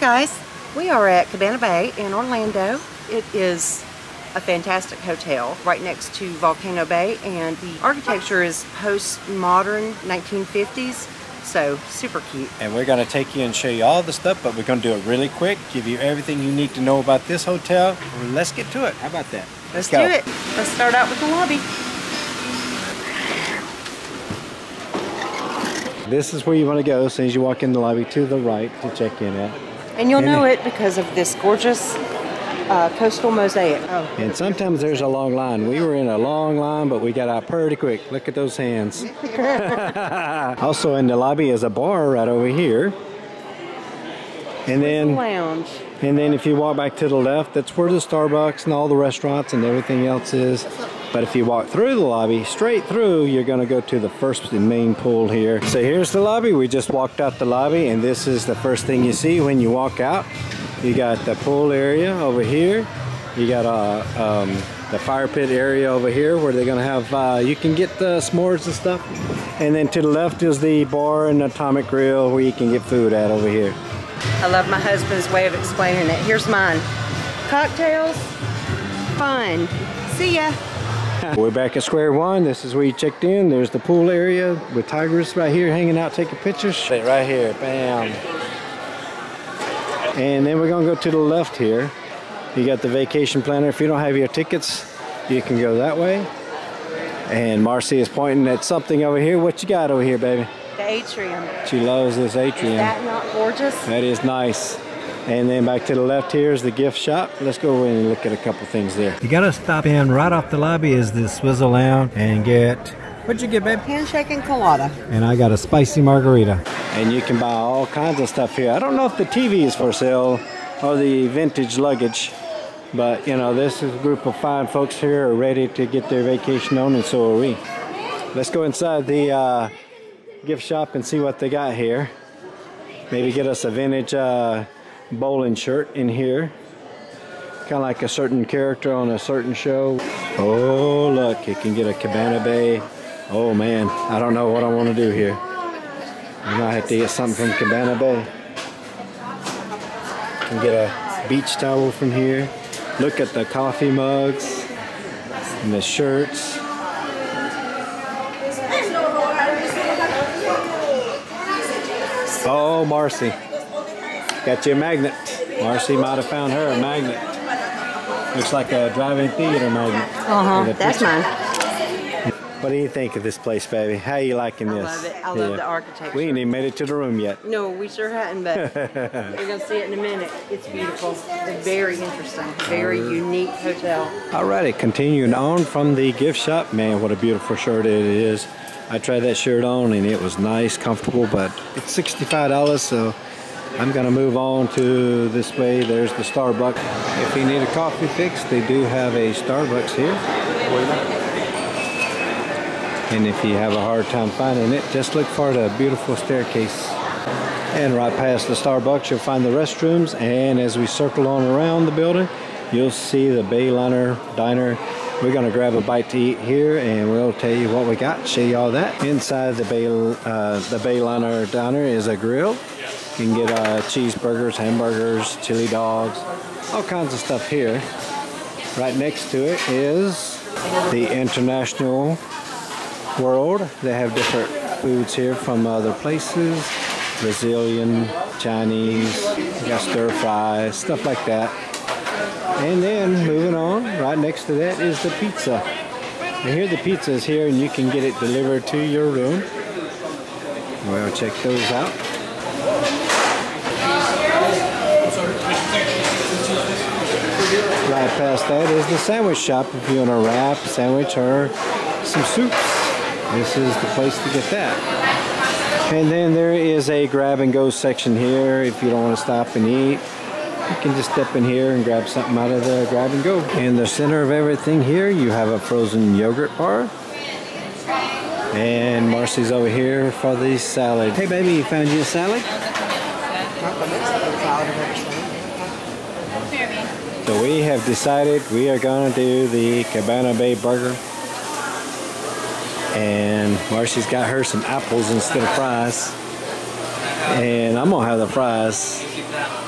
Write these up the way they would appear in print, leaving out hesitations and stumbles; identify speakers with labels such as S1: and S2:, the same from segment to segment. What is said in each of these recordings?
S1: guys, we are at Cabana Bay in Orlando. It is a fantastic hotel right next to Volcano Bay, and the architecture is post-modern 1950s, so super cute.
S2: And we're going to take you and show you all the stuff, but we're going to do it really quick, give you everything you need to know about this hotel. Let's get to it. How about that?
S1: Let's do it. Let's start out with the lobby.
S2: This is where you want to go as soon as you walk in the lobby, to the right to check in at.
S1: And you'll know it because of this gorgeous coastal mosaic. Oh.
S2: And sometimes there's a long line. We were in a long line, but we got out pretty quick. Look at those hands. Also in the lobby is a bar right over here. And then
S1: lounge.
S2: And then if you walk back to the left, that's where the Starbucks and all the restaurants and everything else is. But if you walk through the lobby, straight through, you're going to go to the first main pool here. So here's the lobby. We just walked out the lobby, and this is the first thing you see when you walk out. You got the pool area over here. You got the fire pit area over here where they're going to have, you can get the s'mores and stuff. And then to the left is the bar and atomic grill where you can get food at over here.
S1: I love my husband's way of explaining it. Here's mine. Cocktails, fun. See ya.
S2: We're back at square one. This is where you checked in. There's the pool area with tigers right here hanging out taking pictures. Right here, bam. And then we're gonna go to the left here. You got the vacation planner. If you don't have your tickets, you can go that way. And Marcy is pointing at something over here. What you got over here, baby?
S1: The atrium.
S2: She loves this atrium.
S1: Is that not gorgeous?
S2: That is nice. And then back to the left here is the gift shop. Let's go in and look at a couple things there. You gotta stop in right off the lobby is the Swizzle Lounge and get, what'd you get, babe?
S1: Handshake and colada.
S2: And I got a spicy margarita. And you can buy all kinds of stuff here. I don't know if the TV is for sale or the vintage luggage, but you know, this is a group of fine folks here are ready to get their vacation on, and so are we. Let's go inside the gift shop and see what they got here. Maybe get us a vintage bowling shirt in here, kind of like a certain character on a certain show. Oh look, you can get a Cabana Bay. Oh man, I don't know what I want to do here. I might have to get something from Cabana Bay. You can get a beach towel from here. Look at the coffee mugs and the shirts. Oh, Marcy. Got you a magnet. Marcy might have found her a magnet. Looks like a drive-in theater magnet.
S1: Uh-huh, that's mine.
S2: What do you think of this place, baby? How are you liking this?
S1: I love it. I love the architecture.
S2: We ain't even made it to the room yet.
S1: No, we sure hadn't, but we're going to see it in a minute. It's beautiful. It's very interesting. Very unique hotel. Alrighty,
S2: continuing on from the gift shop. Man, what a beautiful shirt it is. I tried that shirt on and it was nice, comfortable, but it's $65, so I'm going to move on to this way. There's the Starbucks. If you need a coffee fix, they do have a Starbucks here. And if you have a hard time finding it, just look for the beautiful staircase. And right past the Starbucks, you'll find the restrooms. And as we circle on around the building, you'll see the Bayliner Diner. We're going to grab a bite to eat here, and we'll tell you what we got, show you all that. Inside the Bayliner Diner is a grill. You can get cheeseburgers, hamburgers, chili dogs, all kinds of stuff here. Right next to it is the International World. They have different foods here from other places. Brazilian, Chinese, you got stir fries, stuff like that. And then moving on, right next to that is the pizza. And here the pizza is here, and you can get it delivered to your room. We'll check those out. Right past that is the sandwich shop. If you want a wrap, sandwich, or some soups, this is the place to get that. And then there is a grab and go section here. If you don't want to stop and eat, you can just step in here and grab something out of the grab and go. In the center of everything here, you have a frozen yogurt bar. And Marcy's over here for the salad. Hey baby, you found you a salad? So we have decided we are going to do the Cabana Bay burger. And Marcy's got her some apples instead of fries. And I'm gonna have the fries.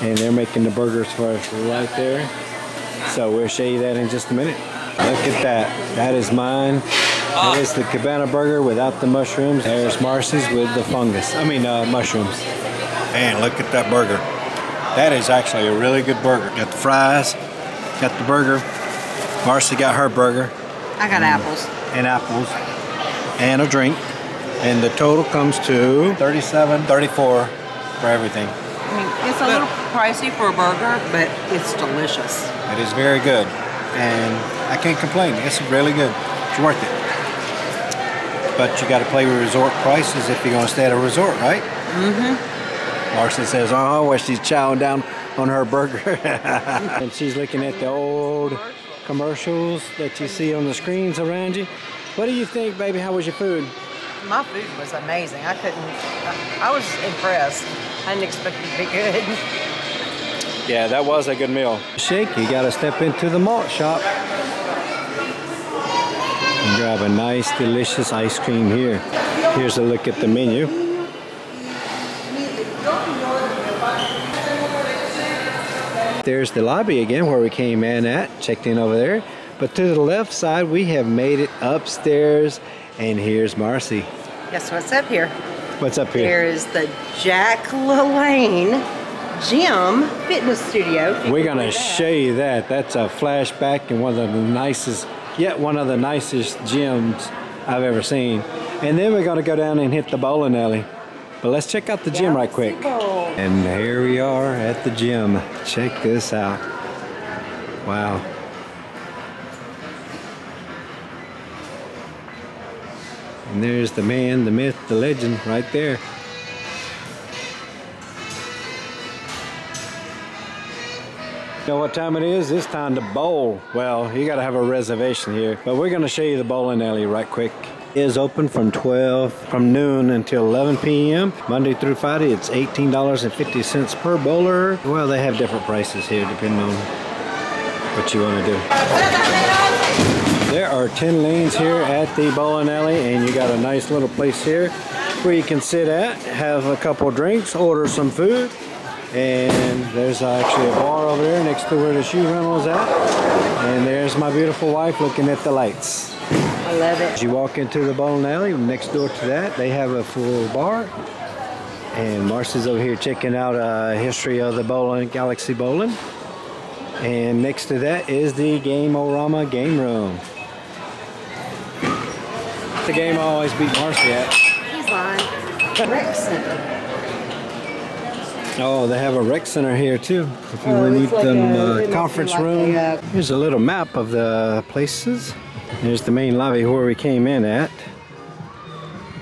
S2: And they're making the burgers for us right there. So we'll show you that in just a minute. Look at that. That is mine. That is the Cabana burger without the mushrooms. There's Marcy's with the fungus. Mushrooms. And look at that burger. That is actually a really good burger. Got the fries, got the burger. Marcy got her burger.
S1: I got apples.
S2: And apples. And a drink. And the total comes to $37, $34 for everything.
S1: I mean, it's a little pricey for a burger, but it's delicious.
S2: It is very good. And I can't complain. It's really good. It's worth it. But you got to play with resort prices if you're going to stay at a resort, right? Mm-hmm. Marcy says, oh, well, she's chowing down on her burger. And she's looking at the old commercials that you see on the screens around you. What do you think, baby? How was your food?
S1: My food was amazing. I was impressed. I didn't expect it to be good.
S2: Yeah, that was a good meal. Shake, you got to step into the malt shop. And grab a nice, delicious ice cream here. Here's a look at the menu. There's the lobby again where we came in at, checked in over there. But to the left side, we have made it upstairs, and here's Marcy.
S1: Guess what's up here?
S2: What's up here?
S1: There is the Jack LaLanne Gym Fitness Studio.
S2: We're gonna show you that. That's a flashback and one of the nicest gyms I've ever seen. And then we're gonna go down and hit the bowling alley. But let's check out the gym right quick. And here we are at the gym. Check this out. Wow. And there's the man, the myth, the legend right there. You know what time it is? It's time to bowl. Well, you gotta have a reservation here. But we're gonna show you the bowling alley right quick. It is open from noon until 11 p.m. Monday through Friday, it's $18.50 per bowler. Well, they have different prices here depending on what you wanna do. There are 10 lanes here at the bowling alley, and you got a nice little place here where you can sit at, have a couple drinks, order some food. And there's actually a bar over there next to where the shoe rental is at. And there's my beautiful wife looking at the lights.
S1: I love it.
S2: As you walk into the bowling alley, next door to that, they have a full bar. And Marcy's over here checking out a history of the bowling, Galaxy Bowling. And next to that is the Game-O-Rama game room. The game I always beat Marcy at.
S1: He's lying. Rec Center.
S2: Oh, they have a rec center here too. If you want to need them conference room. Here's a little map of the places. There's the main lobby where we came in at.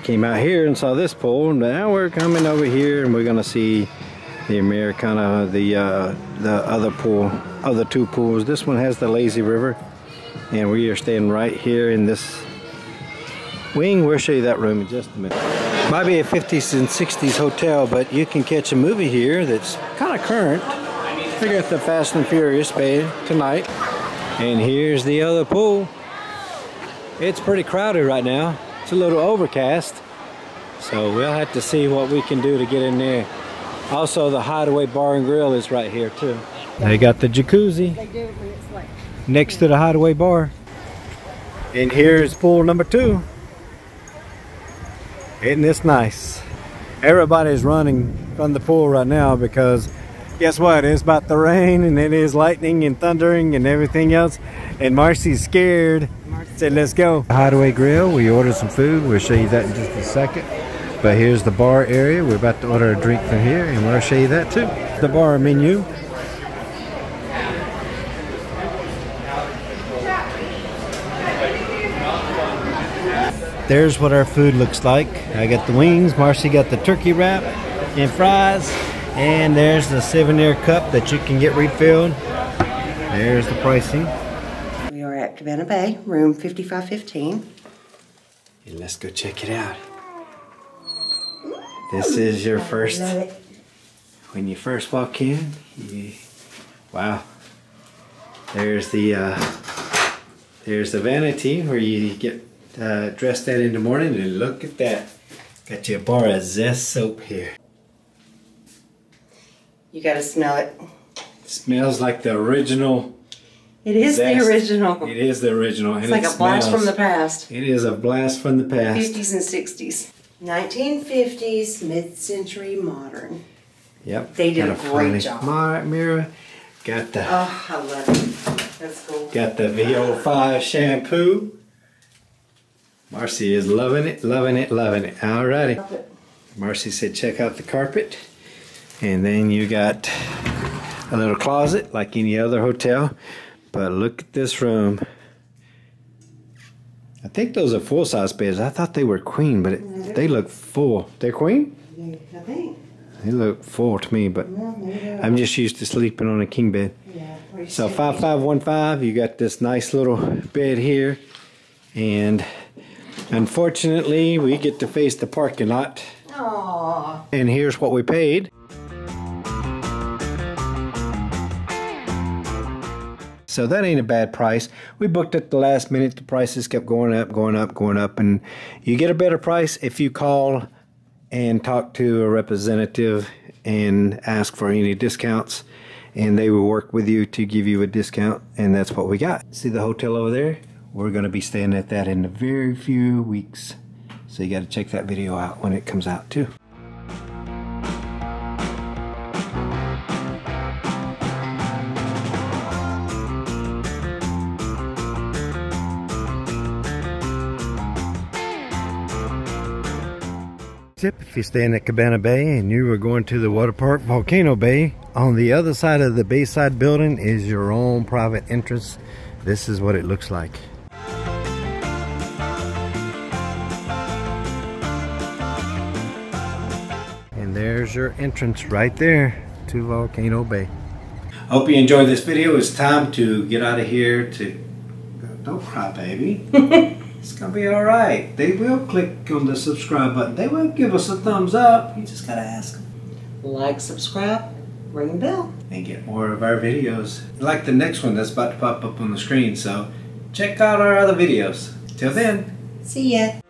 S2: Came out here and saw this pool. Now we're coming over here and we're gonna see the Americana, the other pool, other two pools. This one has the lazy river, and we are staying right here in this wing. We'll show you that room in just a minute. Might be a 50s and 60s hotel, but you can catch a movie here that's kind of current. We got the Fast and Furious Bay tonight. And here's the other pool. It's pretty crowded right now. It's a little overcast. So we'll have to see what we can do to get in there. Also, the Hideaway Bar and Grill is right here too. They got the jacuzzi next to the Hideaway Bar. And here's pool number 2. Isn't this nice? Everybody's running from the pool right now because guess what? It's about to rain and it is lightning and thundering and everything else. And Marcy's scared. Said, let's go. Hideaway Grill, we ordered some food. We'll show you that in just a second. But here's the bar area. We're about to order a drink from here and we'll show you that too. The bar menu. There's what our food looks like. I got the wings, Marcy got the turkey wrap and fries, and there's the souvenir cup that you can get refilled. There's the pricing.
S1: We are at Cabana Bay, room 5515.
S2: And let's go check it out. This is your first, when you first walk in, wow. There's the vanity where you get dressed that in the morning, and look at that. Got you a bar of Zest soap here.
S1: You gotta smell it.
S2: Smells like the original.
S1: It is
S2: zest.
S1: the original.
S2: It is the original.
S1: It's like a blast from the past.
S2: It is a blast from the past.
S1: 50s and 60s. 1950s, mid-century modern.
S2: Yep.
S1: They did a great job.
S2: Mirror. Got the.
S1: Oh, I love it. That's cool.
S2: Got the VO5 shampoo. Marcy is loving it, loving it, loving it. Alrighty. Marcy said check out the carpet. And then you got a little closet like any other hotel. But look at this room. I think those are full-size beds. I thought they were queen, but they look full. They're queen?
S1: I think.
S2: They look full to me, but I'm just used to sleeping on a king bed.
S1: Yeah,
S2: so 5515, you got this nice little bed here. And unfortunately, we get to face the parking lot.
S1: Aww.
S2: And here's what we paid. So that ain't a bad price. We booked at the last minute. The prices kept going up, going up, going up. And you get a better price if you call and talk to a representative and ask for any discounts. And they will work with you to give you a discount. And that's what we got. See the hotel over there? We're going to be staying at that in a very few weeks. So you got to check that video out when it comes out too. Tip, if you're staying at Cabana Bay and you are going to the water park Volcano Bay, on the other side of the bayside building is your own private entrance. This is what it looks like. And there's your entrance right there to Volcano Bay. Hope you enjoyed this video. It's time to get out of here. Don't cry, baby. It's gonna be all right. They will click on the subscribe button. They will give us a thumbs up. You just gotta ask them.
S1: Like, subscribe, ring the bell.
S2: And get more of our videos. Like the next one that's about to pop up on the screen. So check out our other videos. Till then.
S1: See ya.